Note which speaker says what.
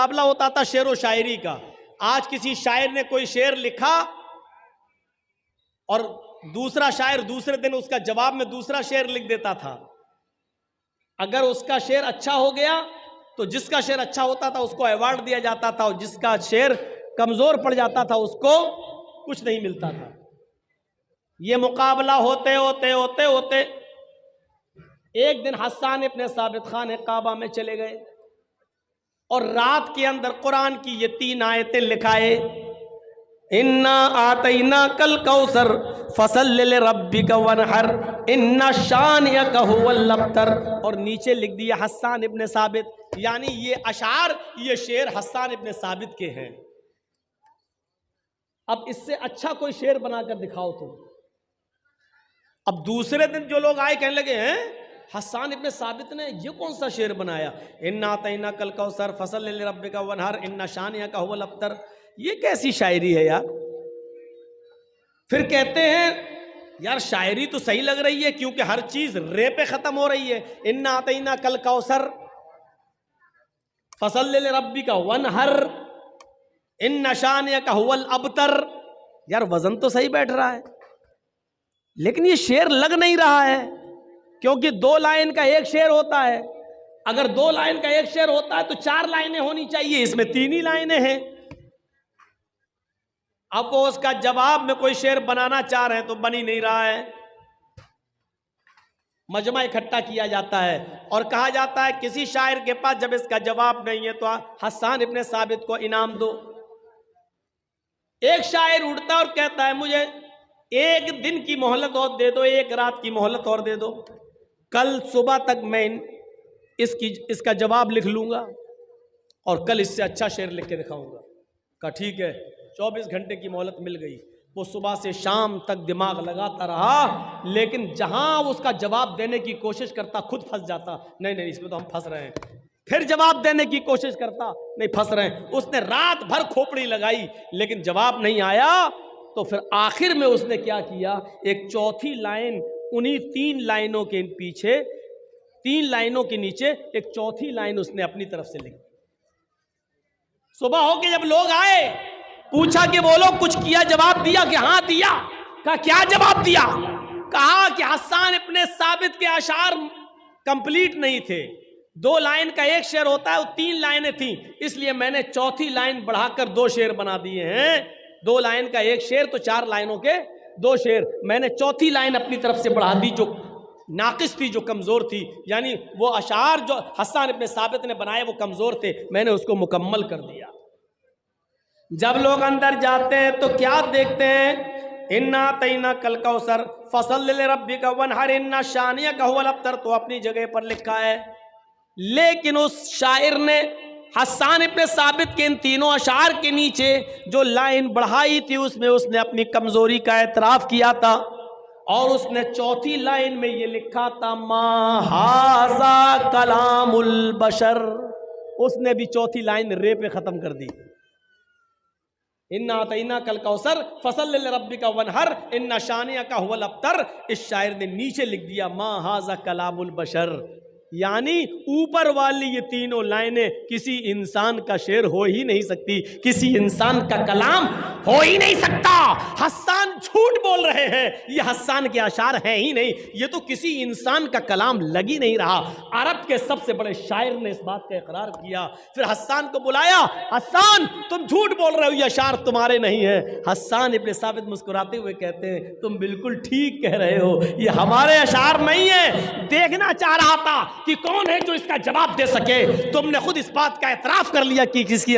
Speaker 1: मुकाबला होता था शेर व शायरी का। आज किसी शायर ने कोई शेर लिखा और दूसरा शायर दूसरे दिन उसका जवाब में दूसरा शेर लिख देता था। अगर उसका शेर अच्छा हो गया तो जिसका शेर अच्छा होता था उसको अवार्ड दिया जाता था, और जिसका शेर कमजोर पड़ जाता था उसको कुछ नहीं मिलता था। यह मुकाबला होते होते होते होते एक दिन हस्सान इब्न साबित खान काबा में चले गए और रात के अंदर कुरान की ये 3 आयतें लिखाए, इन्ना आतैना कल कौसर फसल्लि रब्बिका वनहर इन्ना शानियका हुवल अबतर। और नीचे लिख दिया हस्सान इब्न साबित, यानी ये अशार, ये शेर हस्सान इब्न साबित के हैं। अब इससे अच्छा कोई शेर बनाकर दिखाओ तुम। अब दूसरे दिन जो लोग आए कहने लगे, हैं हस्सान इब्न साबित ने ये कौन सा शेर बनाया, इन्ना आतैना कल कौसर फसल्लि रब्बिका वनहर इन्ना शानियका हुवल अबतर, ये कैसी शायरी है यार। फिर कहते हैं यार शायरी तो सही लग रही है क्योंकि हर चीज रे पे खत्म हो रही है। इन्ना आतैना कल कौसर फसल्लि रब्बिका वनहर इन्ना शानियका हुवल अबतर, यार वजन तो सही बैठ रहा है लेकिन ये शेर लग नहीं रहा है, क्योंकि 2 लाइन का एक शेर होता है। अगर 2 लाइन का एक शेर होता है तो 4 लाइनें होनी चाहिए, इसमें 3 ही लाइनें हैं। अब वो उसका जवाब में कोई शेर बनाना चाह रहे हैं तो बन ही नहीं रहा है। मजमा इकट्ठा किया जाता है और कहा जाता है किसी शायर के पास जब इसका जवाब नहीं है तो हस्सान इब्न साबित को इनाम दो। एक शायर उठता और कहता है मुझे 1 दिन की मोहलत और दे दो, 1 रात की मोहलत और दे दो, कल सुबह तक मैं इसका जवाब लिख लूंगा और कल इससे अच्छा शेर लिख के दिखाऊंगा। कहा ठीक है। 24 घंटे की मोहलत मिल गई। वो सुबह से शाम तक दिमाग लगाता रहा, लेकिन जहां उसका जवाब देने की कोशिश करता खुद फंस जाता, नहीं नहीं इसमें तो हम फंस रहे हैं। फिर जवाब देने की कोशिश करता, नहीं फंस रहे हैं। उसने रात भर खोपड़ी लगाई लेकिन जवाब नहीं आया। तो फिर आखिर में उसने क्या किया, एक चौथी लाइन उन्हीं 3 लाइनों के पीछे, 3 लाइनों के नीचे एक चौथी लाइन उसने अपनी तरफ से लिखी। सुबह होके जब लोग आए पूछा कि बोलो कुछ किया, जवाब दिया कि हाँ दिया। कहा क्या जवाब दिया? कहा कि हस्सान इब्न साबित के अशार कंप्लीट नहीं थे, 2 लाइन का एक शेर होता है, वो 3 लाइनें थी, इसलिए मैंने चौथी लाइन बढ़ाकर 2 शेर बना दिए हैं। 2 लाइन का एक शेर तो 4 लाइनों के 2 शेर, मैंने चौथी लाइन अपनी तरफ से बढ़ा दी जो नाकिस थी, जो कमजोर थी, यानी वो अशार जो हस्सान इब्न साबित ने बनाए वो कमजोर थे, मैंने उसको मुकम्मल कर दिया। जब लोग अंदर जाते हैं तो क्या देखते हैं, इन्ना तैना कल कौसर फसल्लि रब्बिका वनहर इन्ना शानियका हुवल अबतर, तो अपनी जगह पर लिखा है। लेकिन उस शायर ने हस्सान इब्न साबित के इन 3 अशार के नीचे जो लाइन बढ़ाई थी उसमें उसने अपनी कमजोरी का एतराफ किया था, और उसने चौथी लाइन में ये लिखा था मा हाज़ा कलामुल बशर। उसने भी चौथी लाइन रे पे खत्म कर दी। इन्ना आतैना कल कौसर फसल्लि रब्बिका वनहर इन्ना शानियका हुवल अबतर। इस शायर ने नीचे लिख दिया मा हाज़ा कलामुल बशर, यानी ऊपर वाली ये 3 लाइनें किसी इंसान का शेर हो ही नहीं सकती, किसी इंसान का कलाम हो ही नहीं सकता। हस्सान झूठ बोल रहे हैं, ये हस्सान के अशार हैं ही नहीं, ये तो किसी इंसान का कलाम लग ही नहीं रहा। अरब के सबसे बड़े शायर ने इस बात का इकरार किया। फिर हस्सान को बुलाया, हस्सान तुम झूठ बोल रहे हो, ये अशार तुम्हारे नहीं है। हस्सान इब्न साबित मुस्कुराते हुए कहते हैं तुम बिल्कुल ठीक कह रहे हो, ये हमारे अशार नहीं है। देखना चाह रहा था कि कौन है जो इसका जवाब दे सके, तुमने खुद इस बात का एतराफ कर लिया कि किसी